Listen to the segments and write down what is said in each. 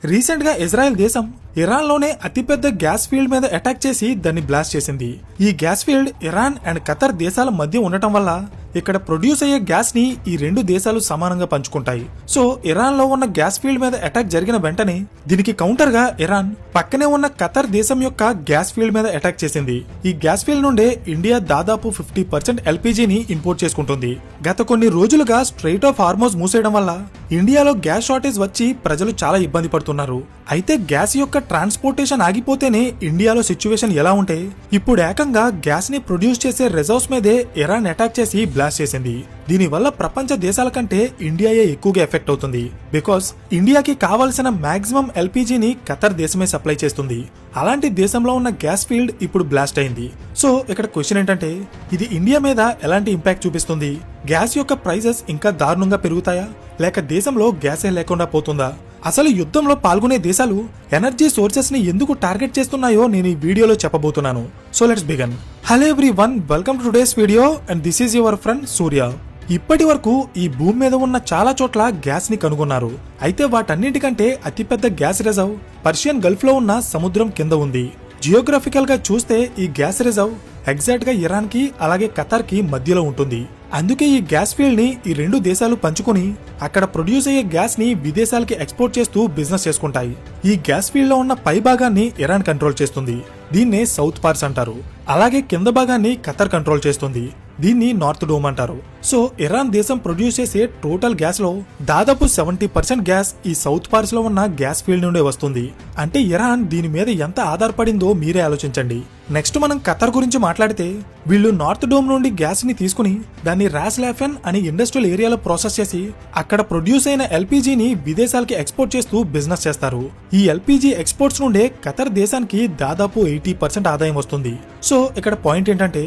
Recent గా Israel దేశం Iran లోనే అతిపెద్ద గ్యాస్ ఫీల్డ్ మీద అటాక్ చేసి దాన్ని బ్లాస్ట్ చేసింది. ఈ gas field Iran and Qatar దేశాల మధ్య ఉండటం వల్ల ఇక్కడ ప్రొడ్యూస్ అయ్యే గ్యాస్ ని ఈ రెండు దేశాలు సమానంగా పంచుకుంటాయి. సో ఇరాన్ లో ఉన్న గ్యాస్ ఫీల్డ్ మీద అటాక్ జరిగిన వెంటనే దీనికి కౌంటర్ గా ఇరాన్ పక్కనే ఉన్న ఖతర్ దేశం యొక్క గ్యాస్ ఫీల్డ్ మీద అటాక్ చేసింది. ఈ గ్యాస్ ఫీల్డ్ నుండే ఇండియా దాదాపు 50% ఎల్పీజీని ఇంపోర్ట్ చేసుకుంటుంది. గత కొన్ని రోజులుగా స్ట్రెయిట్ ఆఫ్ హార్మోజ్ మూసేయడం వల్ల ఇండియాలో గ్యాస్ షార్టేజ్ వచ్చి ప్రజలు చాలా ఇబ్బంది పడుతున్నారు. అయితే గ్యాస్ యొక్క ట్రాన్స్పోర్టేషన్ ఆగిపోతేనే ఇండియాలో సిచ్యువేషన్ ఎలా ఉంటే ఇప్పుడు ఏకంగా గ్యాస్ ని ప్రొడ్యూస్ చేసే రిజర్వ్స్ మీదే ఇరాన్ అటాక్ చేసి బ్లాస్ట్ చేసింది. దీనివల్ల ప్రపంచ దేశాల కంటే ఇండియాయే ఎక్కువగా ఎఫెక్ట్ అవుతుంది. బికాస్ ఇండియాకి కావాల్సిన మాక్సిమం ఎల్పీజీని ఖతర్ దేశమే సప్లై చేస్తుంది. అలాంటి దేశంలో ఉన్న గ్యాస్ ఫీల్డ్ ఇప్పుడు బ్లాస్ట్ అయింది. సో ఇక్కడ క్వశ్చన్ ఏంటంటే ఇది ఇండియా మీద ఎలాంటి ఇంపాక్ట్ చూపిస్తుంది? గ్యాస్ యొక్క ప్రైజెస్ ఇంకా దారుణంగా పెరుగుతాయా, లేక దేశంలో గ్యాసే లేకుండా పోతుందా? అసలు యుద్ధంలో పాల్గొనే దేశాలు ఎనర్జీ సోర్సెస్ ని ఎందుకు టార్గెట్ చేస్తున్నాయో నేను ఈ వీడియోలో చెప్పబోతున్నాను. So let's begin. Hello everyone, welcome to today's video and this is your friend Surya. ఇప్పటి వరకు ఈ భూమి మీద ఉన్న చాలా చోట్ల గ్యాస్ ని కనుగొన్నారు. అయితే వాటన్నిటికంటే అతిపెద్ద గ్యాస్ రిజర్వ్ పర్షియన్ గల్ఫ్ లో ఉన్న సముద్రం కింద ఉంది. జియోగ్రఫికల్ గా చూస్తే ఈ గ్యాస్ రిజర్వ్ ఎగ్జాక్ట్ గా ఇరాన్ కి అలాగే ఖతర్ కి మధ్యలో ఉంటుంది. అందుకే ఈ గ్యాస్ ఫీల్డ్ ని ఈ రెండు దేశాలు పంచుకుని అక్కడ ప్రొడ్యూస్ అయ్యే గ్యాస్ ని విదేశాలకి ఎక్స్పోర్ట్ చేస్తూ బిజినెస్ చేసుకుంటాయి. ఈ గ్యాస్ ఫీల్డ్ లో ఉన్న పై భాగాన్ని ఇరాన్ కంట్రోల్ చేస్తుంది. దీన్నే సౌత్ పార్స్ అంటారు. అలాగే కింద భాగాన్ని ఖతర్ కంట్రోల్ చేస్తుంది. దీన్ని నార్త్ డోమ్ అంటారు. సో ఇరాన్ దేశం ప్రొడ్యూస్ చేసే టోటల్ గ్యాస్ లో దాదాపు 70% గ్యాస్ ఈ సౌత్ పార్స్ లో ఉన్న గ్యాస్ ఫీల్డ్ నుండే వస్తుంది. అంటే ఇరాన్ దీని మీద ఎంత ఆధారపడిందో మీరే ఆలోచించండి. నెక్స్ట్ మనం ఖతర్ గురించి మాట్లాడితే వీళ్ళు నార్త్ డోమ్ నుండి గ్యాస్ ని తీసుకుని దాన్ని రాస్ లాఫెన్ అనే ఇండస్ట్రియల్ ఏరియాలో ప్రాసెస్ చేసి అక్కడ ప్రొడ్యూస్ అయిన ఎల్పీజీని విదేశాలకి ఎక్స్పోర్ట్ చేస్తూ బిజినెస్ చేస్తారు. ఈ ఎల్పీజీ ఎక్స్పోర్ట్స్ నుండే ఖతర్ దేశానికి దాదాపు 80% ఆదాయం వస్తుంది. సో ఇక్కడ పాయింట్ ఏంటంటే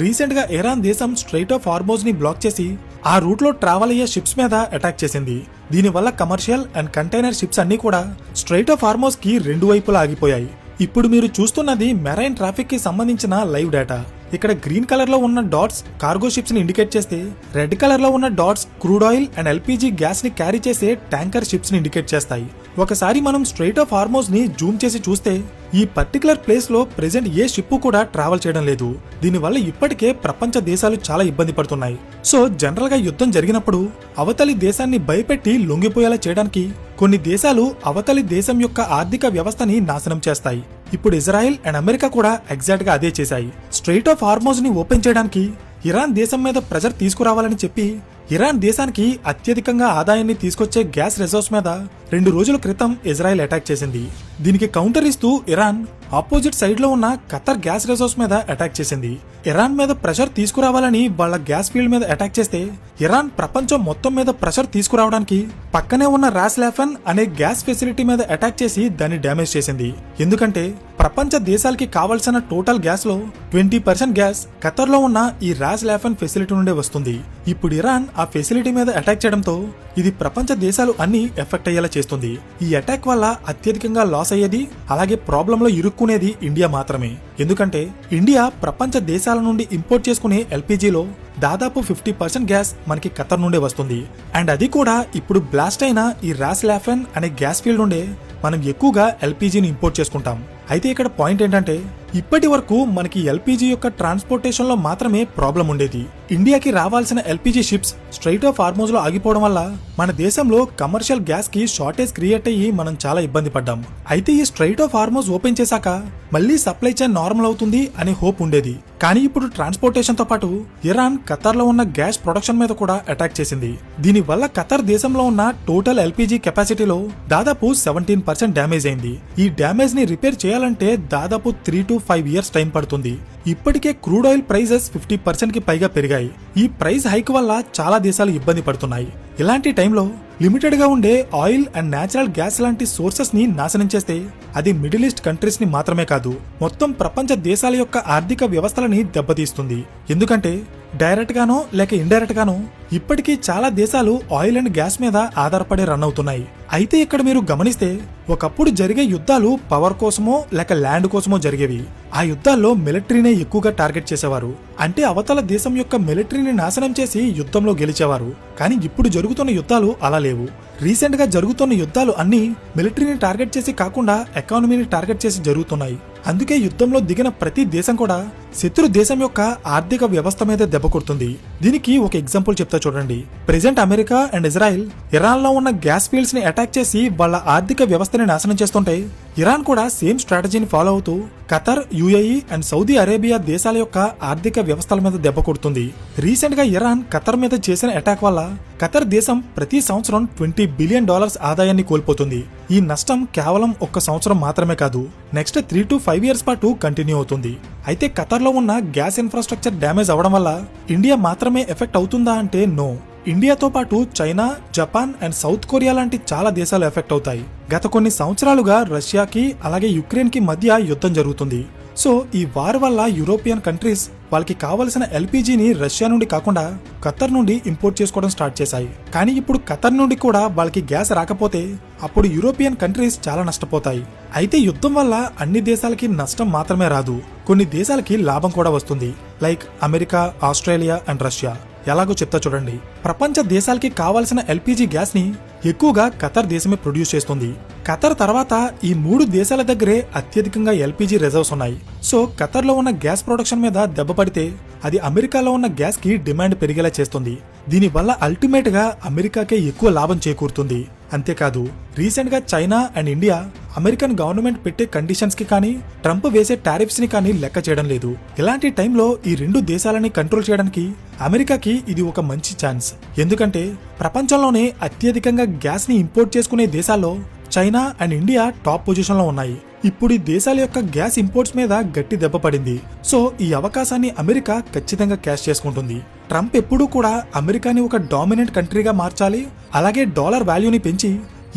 రీసెంట్ గా ఇరాన్ దేశం స్ట్రెయిట్ ఆఫ్ హార్మోజ్ ని బ్లాక్ చేసి ఆ రూట్ లో ట్రావెల్ అయ్యే షిప్స్ మీద అటాక్ చేసింది. దీనివల్ల కమర్షియల్ అండ్ కంటైనర్ షిప్స్ అన్ని కూడా స్ట్రెయిట్ ఆఫ్ హార్మోజ్ కి రెండు వైపులా ఆగిపోయాయి. ఇప్పుడు మీరు చూస్తున్నది మెరైన్ ట్రాఫిక్ కి సంబంధించిన లైవ్ డేటా. ఇక్కడ గ్రీన్ కలర్ లో ఉన్న డాట్స్ కార్గో షిప్స్ ని ఇండికేట్ చేస్తే రెడ్ కలర్ లో ఉన్న dots crude oil and LPG gas ని క్యారీ చేసే ట్యాంకర్ షిప్స్ ని ఇండికేట్ చేస్తాయి. ఒకసారి మనం స్ట్రెయిట్ ఆఫ్ హార్మోజ్ ని జూమ్ చేసి చూస్తే ఈ పర్టికులర్ ప్లేస్ లో ప్రెజెంట్ ఏ షిప్ కూడా ట్రావెల్ చేయడం లేదు. దీనివల్ల ఇప్పటికే ప్రపంచ దేశాలు చాలా ఇబ్బంది పడుతున్నాయి. సో జనరల్ గా యుద్ధం జరిగినప్పుడు అవతలి దేశాన్ని భయపెట్టి లొంగిపోయేలా చేయడానికి కొన్ని దేశాలు అవతలి దేశం యొక్క ఆర్థిక వ్యవస్థని నాశనం చేస్తాయి. ఇప్పుడు ఇజ్రాయెల్ అండ్ అమెరికా కూడా ఎగ్జాక్ట్ గా అదే చేశాయి. స్ట్రెయిట్ ఆఫ్ హార్మోజ్ ని ఓపెన్ చేయడానికి ఇరాన్ దేశం మీద ప్రెజర్ తీసుకురావాలని చెప్పి ఇరాన్ దేశానికి అత్యధికంగా ఆదాయాన్ని తీసుకొచ్చే గ్యాస్ రిజర్వ్స్ మీద 2 రోజుల క్రితం ఇజ్రాయెల్ అటాక్ చేసింది. దీనికి కౌంటర్ ఇస్తూ ఇరాన్ ఆపోజిట్ సైడ్ లో ఉన్న ఖతర్ గ్యాస్ రిజర్వ్స్ మీద అటాక్ చేసింది. ఇరాన్ మీద ప్రెషర్ తీసుకురావాలని వాళ్ళ గ్యాస్ ఫీల్డ్ మీద అటాక్ చేస్తే ఇరాన్ ప్రపంచం మొత్తం మీద ప్రెషర్ తీసుకురావడానికి పక్కనే ఉన్న రాస్ లాఫెన్ అనే గ్యాస్ ఫెసిలిటీ మీద అటాక్ చేసి దాన్ని డ్యామేజ్ చేసింది. ఎందుకంటే ప్రపంచ దేశాలకి కావాల్సిన టోటల్ గ్యాస్ లో 20% గ్యాస్ ఖతర్ లో ఉన్న ఈ రాస్ లాఫెన్ ఫెసిలిటీ నుండే వస్తుంది. ఇప్పుడు ఇరాన్ ఆ ఫెసిలిటీ మీద అటాక్ చేయడంతో ఇది ప్రపంచ దేశాలు అన్ని ఎఫెక్ట్ అయ్యేలా చేస్తుంది. ఈ అటాక్ వల్ల అత్యధికంగా లాస్ అయ్యేది అలాగే ప్రాబ్లం లో ఇరుక్కునేది ఇండియా మాత్రమే. ఎందుకంటే ఇండియా ప్రపంచ దేశాల నుండి ఇంపోర్ట్ చేసుకునే ఎల్పీజీలో దాదాపు 50% గ్యాస్ మనకి ఖతర్ నుండే వస్తుంది. అండ్ అది కూడా ఇప్పుడు బ్లాస్ట్ అయిన ఈ రాస్ లాఫెన్ అనే గ్యాస్ ఫీల్డ్ నుండే మనం ఎక్కువగా ఎల్పీజీని ఇంపోర్ట్ చేసుకుంటాం. అయితే ఇక్కడ పాయింట్ ఏంటంటే ఇప్పటి వరకు మనకి ఎల్పీజీ యొక్క ట్రాన్స్పోర్టేషన్ లో మాత్రమే ప్రాబ్లం ఉండేది. ఇండియాకి రావాల్సిన LPG ships strait of Hormuz లో ఆగిపోవడం వల్ల మన దేశంలో కమర్షియల్ గ్యాస్ కి షార్టేజ్ క్రియేట్ అయ్యి మనం చాలా ఇబ్బంది పడ్డాం. అయితే ఈ స్ట్రెయిట్ ఆఫ్ హార్మోజ్ ఓపెన్ చేశాక మళ్ళీ సప్లై చైన్ నార్మల్ అవుతుంది అనే హోప్ ఉండేది. కానీ ఇప్పుడు ట్రాన్స్పోర్టేషన్ తో పాటు ఇరాన్ ఖతర్ లో ఉన్న గ్యాస్ ప్రొడక్షన్ మీద కూడా అటాక్ చేసింది. దీనివల్ల ఖతర్ దేశంలో ఉన్న టోటల్ ఎల్పీజీ కెపాసిటీలో దాదాపు 17% డ్యామేజ్ అయింది. ఈ డ్యామేజ్ ని రిపేర్ చేయాలంటే దాదాపు 3 to 5 years టైం పడుతుంది. ఇప్పటికే క్రూడ్ ఆయిల్ ప్రైజెస్ 50% కి పైగా పెరిగాయి. ఈ ప్రైస్ హైక్ వల్ల చాలా దేశాలు ఇబ్బంది పడుతున్నాయి. ఇలాంటి టైంలో లిమిటెడ్ గా ఉండే ఆయిల్ అండ్ నేచురల్ గ్యాస్ లాంటి సోర్సెస్ ని నాశనం చేస్తే అది మిడిల్ ఈస్ట్ కంట్రీస్ ని మాత్రమే కాదు మొత్తం ప్రపంచ దేశాల యొక్క ఆర్థిక వ్యవస్థలని దెబ్బతీస్తుంది. ఎందుకంటే డైరెక్ట్ గానో లేక ఇండైరెక్ట్ గానో ఇప్పటికీ చాలా దేశాలు ఆయిల్ అండ్ గ్యాస్ మీద ఆధారపడి రన్ అవుతున్నాయి. అయితే ఇక్కడ మీరు గమనిస్తే ఒకప్పుడు జరిగే యుద్ధాలు పవర్ కోసమో లేక ల్యాండ్ కోసమో జరిగేవి. ఆ యుద్ధాల్లో మిలిటరీనే ఎక్కువగా టార్గెట్ చేసేవారు. అంటే అవతల దేశం యొక్క మిలిటరీని నాశనం చేసి యుద్ధంలో గెలిచేవారు. కానీ ఇప్పుడు జరుగుతున్న యుద్ధాలు అలా లేవు. రీసెంట్ గా జరుగుతున్న యుద్ధాలు అన్ని మిలిటరీని టార్గెట్ చేసి కాకుండా ఎకానమీని టార్గెట్ చేసి జరుగుతున్నాయి. అందుకే యుద్ధంలో దిగిన ప్రతి దేశం కూడా శత్రు దేశం యొక్క ఆర్థిక వ్యవస్థ మీద దెబ్బ కొడుతుంది. దీనికి ఒక ఎగ్జాంపుల్ చెప్తా చూడండి. Present America and Israel Iran లో ఉన్న గ్యాస్ ఫీల్డ్స్ ని అటాక్ చేసి వాళ్ళ ఆర్థిక వ్యవస్థని నాశనం చేస్తుంటే, ఇరాన్ కూడా సేమ్ స్ట్రాటజీని ఫాలో అవుతూ Qatar, UAE and Saudi Arabia దేశాల యొక్క ఆర్థిక వ్యవస్థల మీద దెబ్బ కొడుతుంది. రీసెంట్ గా ఇరాన్ ఖతర్ మీద చేసిన అటాక్ వల్ల ఖతర్ దేశం ప్రతి సంవత్సరం $20 బిలియన్ ఆదాయాన్ని కోల్పోతుంది. ఈ నష్టం కేవలం ఒక్క సంవత్సరం మాత్రమే కాదు, నెక్స్ట్ 3 to 5 ఇయర్స్ పాటు కంటిన్యూ అవుతుంది. అయితే ఖతర్ లో ఉన్న గ్యాస్ ఇన్ఫ్రాస్ట్రక్చర్ డ్యామేజ్ అవడం వల్ల ఇండియా మాత్రమే ఎఫెక్ట్ అవుతుందా అంటే నో. ఇండియాతో పాటు China, Japan and south Korea లాంటి చాలా దేశాలు ఎఫెక్ట్ అవుతాయి. గత కొన్ని సంవత్సరాలుగా రష్యాకి అలాగే యుక్రెయిన్ కి మధ్య యుద్ధం జరుగుతుంది. సో ఈ వార్ వల్ల యూరోపియన్ కంట్రీస్ వాళ్ళకి కావలసిన ఎల్పీజీని రష్యా నుండి కాకుండా ఖతర్ నుండి ఇంపోర్ట్ చేసుకోవడం స్టార్ట్ చేశాయి. కానీ ఇప్పుడు ఖతర్ నుండి కూడా వాళ్ళకి గ్యాస్ రాకపోతే అప్పుడు యూరోపియన్ కంట్రీస్ చాలా నష్టపోతాయి. అయితే యుద్ధం వల్ల అన్ని దేశాలకి నష్టం మాత్రమే రాదు, కొన్ని దేశాలకి లాభం కూడా వస్తుంది. Like America, Australia and Russia. ఎలాగో చెప్తా చూడండి. ప్రపంచ దేశాలకి కావాల్సిన ఎల్పీజీ గ్యాస్ ని ఎక్కువగా ఖతర్ దేశమే ప్రొడ్యూస్ చేస్తుంది. ఖతర్ తర్వాత ఈ 3 దేశాల దగ్గరే అత్యధికంగా ఎల్పీజీ రిజర్వ్స్ ఉన్నాయి. సో ఖతర్ లో ఉన్న గ్యాస్ ప్రొడక్షన్ మీద దెబ్బ పడితే అది అమెరికాలో ఉన్న గ్యాస్ కి డిమాండ్ పెరిగేలా చేస్తుంది. దీనివల్ల అల్టిమేట్ గా అమెరికాకే ఎక్కువ లాభం చేకూరుతుంది. అంతేకాదు రీసెంట్ గా China and India American government పెట్టే కండిషన్స్ కి కానీ ట్రంప్ వేసే టారిఫ్స్ ని కానీ లెక్క చేయడం లేదు. ఇలాంటి టైంలో ఈ 2 దేశాలని కంట్రోల్ చేయడానికి అమెరికాకి ఇది ఒక మంచి ఛాన్స్. ఎందుకంటే ప్రపంచంలోనే అత్యధికంగా గ్యాస్ ని ఇంపోర్ట్ చేసుకునే దేశాల్లో China and India top position లో ఉన్నాయి. ఇప్పుడు ఈ దేశాల యొక్క గ్యాస్ ఇంపోర్ట్స్ మీద గట్టి దెబ్బ పడింది. సో ఈ అవకాశాన్ని అమెరికా ఖచ్చితంగా క్యాష్ చేసుకుంటుంది. ట్రంప్ ఎప్పుడూ కూడా అమెరికాని ఒక డామినెంట్ కంట్రీగా మార్చాలి, అలాగే డాలర్ వాల్యూని పెంచి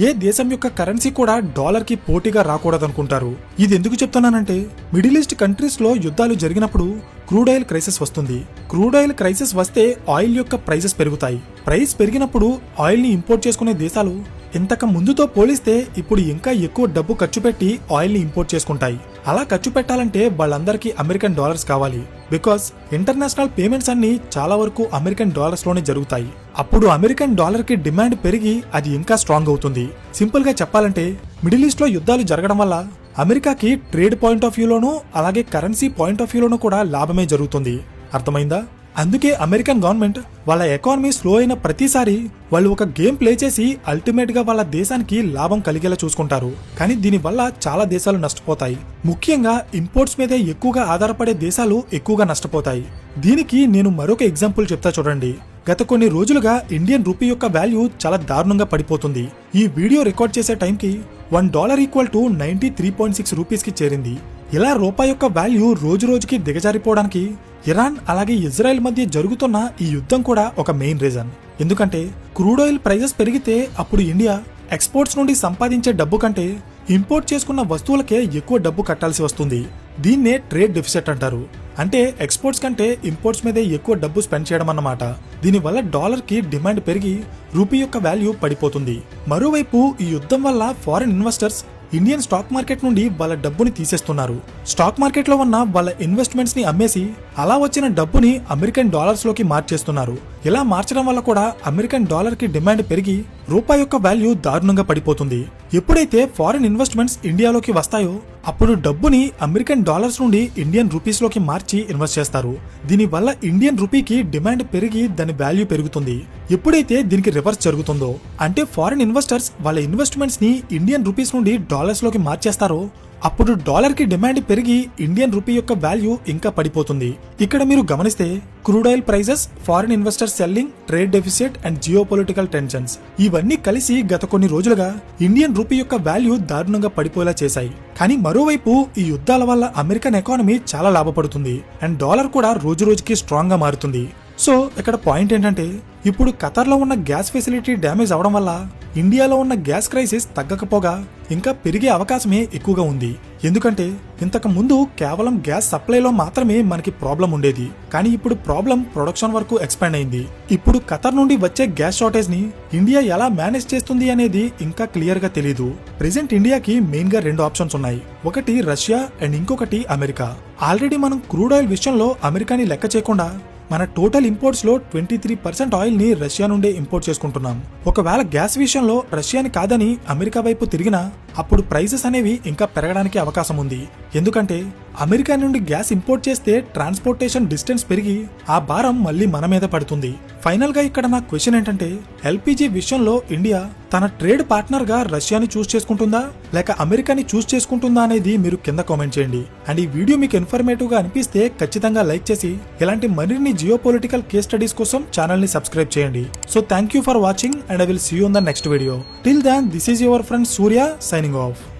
ఏ దేశం యొక్క కరెన్సీ కూడా డాలర్ కి పోటీగా రాకూడదనుకుంటారు. ఇది ఎందుకు చెప్తున్నానంటే మిడిల్ ఈస్ట్ కంట్రీస్ లో యుద్ధాలు జరిగినప్పుడు క్రూడ్ ఆయిల్ క్రైసిస్ వస్తుంది. క్రూడ్ ఆయిల్ క్రైసిస్ వస్తే ఆయిల్ యొక్క ప్రైసెస్ పెరుగుతాయి. ప్రైస్ పెరిగినప్పుడు ఆయిల్ ని ఇంపోర్ట్ చేసుకునే దేశాలు ఇంతకు ముందుతో పోలిస్తే ఇప్పుడు ఇంకా ఎక్కువ డబ్బు ఖర్చు పెట్టి ఆయిల్ ని ఇంపోర్ట్ చేసుకుంటాయి. అలా ఖర్చు పెట్టాలంటే వాళ్ళందరికీ అమెరికన్ డాలర్స్ కావాలి. బికాస్ ఇంటర్నేషనల్ పేమెంట్స్ అన్ని చాలా వరకు అమెరికన్ డాలర్స్ లోనే జరుగుతాయి. అప్పుడు అమెరికన్ డాలర్ కి డిమాండ్ పెరిగి అది ఇంకా స్ట్రాంగ్ అవుతుంది. సింపుల్ గా చెప్పాలంటే మిడిల్ ఈస్ట్ లో యుద్ధాలు జరగడం వల్ల అమెరికాకి ట్రేడ్ పాయింట్ ఆఫ్ వ్యూలోనూ అలాగే కరెన్సీ పాయింట్ ఆఫ్ వ్యూలోనూ కూడా లాభమే జరుగుతుంది. అర్థమైందా? అందుకే అమెరికన్ గవర్నమెంట్ వాళ్ళ ఎకానమీ స్లో అయిన ప్రతిసారి వాళ్ళు ఒక గేమ్ ప్లే చేసి అల్టిమేట్ గా వాళ్ళ దేశానికి లాభం కలిగేలా చూసుకుంటారు. కానీ దీనివల్ల చాలా దేశాలు నష్టపోతాయి. ముఖ్యంగా ఇంపోర్ట్స్ మీదే ఎక్కువగా ఆధారపడే దేశాలు ఎక్కువగా నష్టపోతాయి. దీనికి నేను మరొక ఎగ్జాంపుల్ చెప్తా చూడండి. గత కొన్ని రోజులుగా ఇండియన్ రూపీ యొక్క వాల్యూ చాలా దారుణంగా పడిపోతుంది. ఈ వీడియో రికార్డ్ చేసే టైంకి $1 = 93.6 రూపీస్ కి చేరింది. ఇలా రూపాయి యొక్క వాల్యూ రోజు రోజుకి దిగజారిపోవడానికి ఇరాన్ అలాగే ఇజ్రాయెల్ మధ్య జరుగుతున్న ఈ యుద్ధం కూడా ఒక మెయిన్ రీజన్. ఎందుకంటే క్రూడ్ ఆయిల్ ప్రైజెస్ పెరిగితే అప్పుడు ఇండియా ఎక్స్పోర్ట్స్ నుండి సంపాదించే డబ్బు కంటే ఇంపోర్ట్ చేసుకున్న వస్తువులకే ఎక్కువ డబ్బు కట్టాల్సి వస్తుంది. దీన్నే ట్రేడ్ డెఫిసిట్ అంటారు. అంటే ఎక్స్పోర్ట్స్ కంటే ఇంపోర్ట్స్ మీదే ఎక్కువ డబ్బు స్పెండ్ చేయడం అన్నమాట. దీనివల్ల డాలర్ కి డిమాండ్ పెరిగి రూపీ యొక్క వాల్యూ పడిపోతుంది. మరోవైపు ఈ యుద్ధం వల్ల foreign investors Indian stock market నుండి వాళ్ళ డబ్బుని తీసేస్తున్నారు. స్టాక్ మార్కెట్ లో ఉన్న వాళ్ళ ఇన్వెస్ట్మెంట్స్ ని అమ్మేసి అలా వచ్చిన డబ్బుని అమెరికన్ డాలర్స్ లోకి మార్చేస్తున్నారు. ఇలా మార్చడం వల్ల కూడా అమెరికన్ డాలర్ కి డిమాండ్ పెరిగి రూపాయి యొక్క వాల్యూ దారుణంగా పడిపోతుంది. ఎప్పుడైతే ఫారిన్ ఇన్వెస్ట్మెంట్స్ ఇండియాలోకి వస్తాయో అప్పుడు డబ్బుని అమెరికన్ డాలర్స్ నుండి ఇండియన్ రూపీస్ లోకి మార్చి ఇన్వెస్ట్ చేస్తారు. దీనివల్ల ఇండియన్ రూపీకి డిమాండ్ పెరిగి దాని వాల్యూ పెరుగుతుంది. ఎప్పుడైతే దీనికి రివర్స్ జరుగుతుందో అంటే ఫారిన్ ఇన్వెస్టర్స్ వాళ్ళ ఇన్వెస్ట్మెంట్స్ ని ఇండియన్ రూపీస్ నుండి డాలర్స్ లోకి మార్చేస్తారో అప్పుడు డాలర్ కి డిమాండ్ పెరిగి ఇండియన్ రూపీ యొక్క వాల్యూ ఇంకా పడిపోతుంది. ఇక్కడ మీరు గమనిస్తే crude oil prices, foreign investor selling, trade deficit and geopolitical tensions ఇవన్నీ కలిసి గత కొన్ని రోజులుగా ఇండియన్ రూపీ యొక్క వాల్యూ దారుణంగా పడిపోయేలా చేశాయి. కానీ మరోవైపు ఈ యుద్ధాల వల్ల అమెరికన్ ఎకానమీ చాలా లాభపడుతుంది అండ్ డాలర్ కూడా రోజు రోజుకి స్ట్రాంగ్ గా మారుతుంది. సో ఇక్కడ పాయింట్ ఏంటంటే ఇప్పుడు ఖతర్లో ఉన్న గ్యాస్ ఫెసిలిటీ డ్యామేజ్ అవడం వల్ల ఇండియాలో ఉన్న గ్యాస్ క్రైసిస్ తగ్గకపోగా ఇంకా పెరిగే అవకాశమే ఎక్కువగా ఉంది. ఎందుకంటే ఇంతకు ముందు కేవలం గ్యాస్ సప్లైలో మాత్రమే మనకి ప్రాబ్లం ఉండేది, కానీ ఇప్పుడు ప్రాబ్లం ప్రొడక్షన్ వరకు ఎక్స్పాండ్ అయింది. ఇప్పుడు ఖతర్ నుండి వచ్చే గ్యాస్ షార్టేజ్ ని ఇండియా ఎలా మేనేజ్ చేస్తుంది అనేది ఇంకా క్లియర్ గా తెలీదు. ప్రెసెంట్ ఇండియాకి మెయిన్ గా 2 ఆప్షన్స్ ఉన్నాయి. ఒకటి రష్యా అండ్ ఇంకొకటి అమెరికా. ఆల్రెడీ మనం క్రూడ్ ఆయిల్ విషయంలో అమెరికాని లెక్క చేయకుండా మన టోటల్ ఇంపోర్ట్స్ లో 23% ఆయిల్ ని రష్యా నుండే ఇంపోర్ట్ చేసుకుంటున్నాం. ఒకవేళ గ్యాస్ విషయంలో రష్యాని కాదని అమెరికా వైపు తిరిగినా అప్పుడు ప్రైసెస్ అనేవి ఇంకా పెరగడానికి అవకాశం ఉంది. ఎందుకంటే అమెరికా నుండి గ్యాస్ ఇంపోర్ట్ చేస్తే ట్రాన్స్పోర్టేషన్ డిస్టెన్స్ పెరిగి ఆ భారం మళ్ళీ మన మీద పడుతుంది. ఫైనల్ గా ఇక్కడ నా క్వశ్చన్ ఏంటంటే, ఎల్పీజీ విషయంలో ఇండియా తన ట్రేడ్ పార్ట్నర్ గా రష్యాని చూస్ చేసుకుంటుందా లేక అమెరికాని చూస్ చేసుకుంటుందా అనేది మీరు కింద కామెంట్ చేయండి. అండ్ ఈ వీడియో మీకు ఇన్ఫర్మేటివ్ గా అనిపిస్తే ఖచ్చితంగా లైక్ చేసి ఇలాంటి మరిన్ని జియోపొలిటికల్ కేస్ స్టడీస్ కోసం ఛానల్ ని సబ్స్క్రైబ్ చేయండి. So thank you for watching and I will see you in the next video. Till then this is your friend Surya signing off.